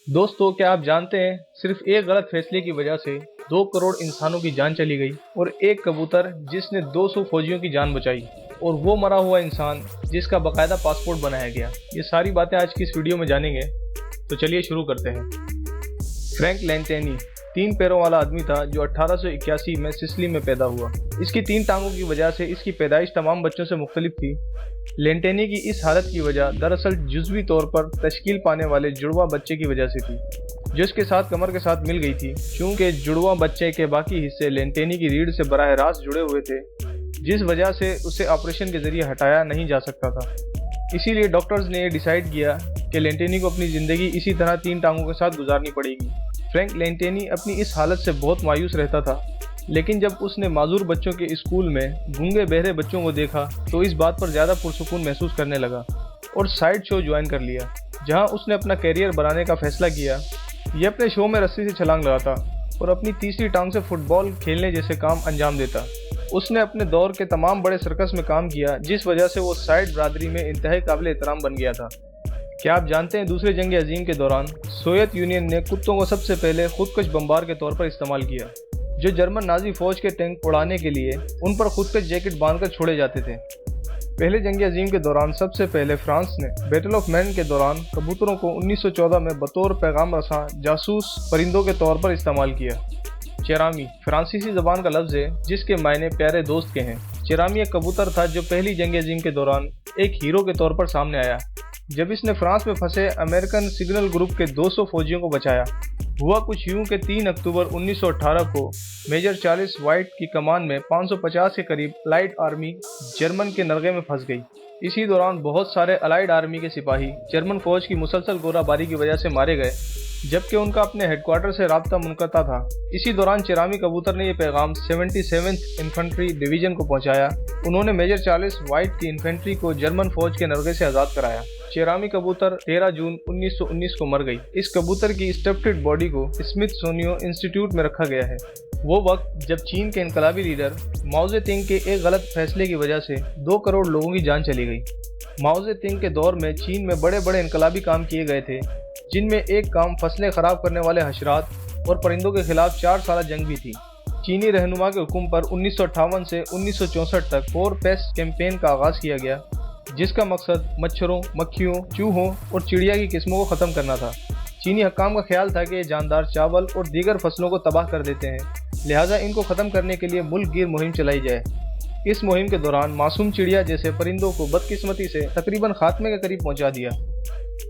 दोस्तों, क्या आप जानते हैं सिर्फ एक गलत फैसले की वजह से 2 करोड़ इंसानों की जान चली गई और एक कबूतर जिसने 200 फौजियों की जान बचाई और वो मरा हुआ इंसान जिसका बकायदा पासपोर्ट बनाया गया। ये सारी बातें आज की इस वीडियो में जानेंगे, तो चलिए शुरू करते हैं। फ्रैंक लैंटेनी 3 पैरों वाला आदमी था जो 1881 में सिसिली में पैदा हुआ। इसकी 3 टांगों की वजह से इसकी पैदाइश तमाम बच्चों से मुख्तलिफ थी। लैंटेनी की इस हालत की वजह दरअसल जुज़वी तौर पर तश्कील पाने वाले जुड़वा बच्चे की वजह से थी, जो इसके साथ कमर के साथ मिल गई थी। चूँकि जुड़वा बच्चे के बाकी हिस्से लैंटेनी की रीढ़ से बराह रास्त जुड़े हुए थे, जिस वजह से उसे ऑपरेशन के जरिए हटाया नहीं जा सकता था। इसीलिए डॉक्टर्स ने डिसाइड किया कि लैंटेनी को अपनी ज़िंदगी इसी तरह 3 टांगों के साथ गुजारनी पड़ेगी। फ्रैंक लैंटेनी अपनी इस हालत से बहुत मायूस रहता था, लेकिन जब उसने माजूर बच्चों के स्कूल में गूंगे बहरे बच्चों को देखा तो इस बात पर ज़्यादा पुरसुकून महसूस करने लगा और साइड शो ज्वाइन कर लिया, जहां उसने अपना कैरियर बनाने का फैसला किया। ये अपने शो में रस्सी से छलांग लगाता और अपनी तीसरी टांग से फुटबॉल खेलने जैसे काम अंजाम देता। उसने अपने दौर के तमाम बड़े सर्कस में काम किया, जिस वजह से वो साइड बरादरी में इंतहाई काबिल एहतराम बन गया था। क्या आप जानते हैं दूसरे जंग अजीम के दौरान सोवियत यूनियन ने कुत्तों को सबसे पहले खुदकश बमबार के तौर पर इस्तेमाल किया, जो जर्मन नाजी फौज के टैंक उड़ाने के लिए उन पर खुदकश जैकेट बांधकर छोड़े जाते थे। पहले जंग अजीम के दौरान सबसे पहले फ्रांस ने बैटल ऑफ मैन के दौरान कबूतरों को 1914 में बतौर पैगाम रसां जासूस परिंदों के तौर पर इस्तेमाल किया। चेरामी फ्रांसीसी ज़बान का लफ्ज़ है जिसके मायने प्यारे दोस्त के हैं। चेरामी एक कबूतर था जो पहली जंग अजीम के दौरान एक हीरो के तौर पर सामने आया, जब इसने फ्रांस में फंसे अमेरिकन सिग्नल ग्रुप के 200 फौजियों को बचाया। हुआ कुछ यूं कि 3 अक्टूबर 1918 को मेजर चार्ल्स वाइट की कमान में 550 के करीब अलाइड आर्मी जर्मन के नरगे में फंस गई। इसी दौरान बहुत सारे अलाइड आर्मी के सिपाही जर्मन फौज की मुसलसल गोलाबारी की वजह से मारे गए, जबकि उनका अपने हेडक्वार्टर से राब्ता मुनक़ता था। इसी दौरान चेरामी कबूतर ने यह पैगाम 77th इन्फेंट्री डिवीजन को पहुंचाया। उन्होंने मेजर चार्ल्स वाइट की इन्फेंट्री को जर्मन फौज के नरगे से आज़ाद कराया। चेरामी कबूतर 13 जून 1919 को मर गई। इस कबूतर की स्टफ्ड बॉडी को स्मिथसोनियन इंस्टीट्यूट में रखा गया है। वो वक्त जब चीन के इनकलाबी लीडर माओ ज़ेतुंग के एक गलत फैसले की वजह से 2 करोड़ लोगों की जान चली गई। माओ ज़ेतुंग के दौर में चीन में बड़े बड़े इनकलाबी काम किए गए थे, जिनमें एक काम फसलें खराब करने वाले हशरात और परिंदों के खिलाफ 4 साला जंग भी थी। चीनी रहनुमा के हुक्म पर 1958 से 1964 तक 4 पेस्ट कैंपेन का आगाज़ किया गया, जिसका मकसद मच्छरों, मक्खियों, चूहों और चिड़िया की किस्मों को ख़त्म करना था। चीनी हकाम का ख्याल था कि ये जानदार चावल और दीगर फसलों को तबाह कर देते हैं, लिहाजा इनको ख़त्म करने के लिए मुल्क गिर मुहिम चलाई जाए। इस मुहिम के दौरान मासूम चिड़िया जैसे परिंदों को बदकिस्मती से तकरीबन खात्मे के करीब पहुंचा दिया।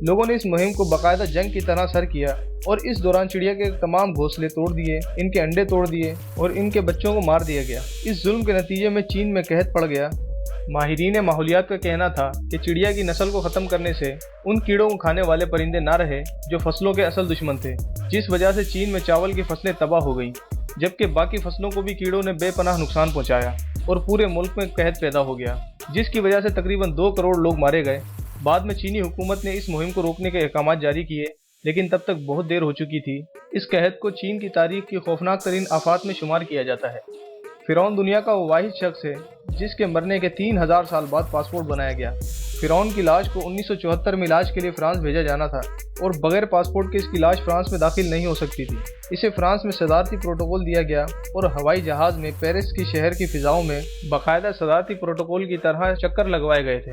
लोगों ने इस मुहिम को बाकायदा जंग की तरह सर किया और इस दौरान चिड़िया के तमाम घोंसले तोड़ दिए, इनके अंडे तोड़ दिए और इनके बच्चों को मार दिया गया। इस जुल्म के नतीजे में चीन में कहत पड़ गया। माहिरीन माहौलियात का कहना था कि चिड़िया की नस्ल को ख़त्म करने से उन कीड़ों को खाने वाले परिंदे ना रहे जो फसलों के असल दुश्मन थे, जिस वजह से चीन में चावल की फसलें तबाह हो गईं, जबकि बाकी फसलों को भी कीड़ों ने बेपनाह नुकसान पहुंचाया और पूरे मुल्क में कहत पैदा हो गया, जिसकी वजह से तकरीबन 2 करोड़ लोग मारे गए। बाद में चीनी हुकूमत ने इस मुहिम को रोकने के अहकाम जारी किए, लेकिन तब तक बहुत देर हो चुकी थी। इस कहत को चीन की तारीख की खौफनाक तरीन आफात में शुमार किया जाता है। फ़िरौन दुनिया का वो वाहिद शख्स है जिसके मरने के 3000 साल बाद पासपोर्ट बनाया गया। फ़िरौन की लाश को 1974 में इलाज के लिए फ्रांस भेजा जाना था और बगैर पासपोर्ट के इसकी लाश फ्रांस में दाखिल नहीं हो सकती थी। इसे फ्रांस में सदारती प्रोटोकॉल दिया गया और हवाई जहाज़ में पेरिस की शहर की फ़िज़ाओं में बाकायदा सदारती प्रोटोकॉल की तरह चक्कर लगवाए गए थे।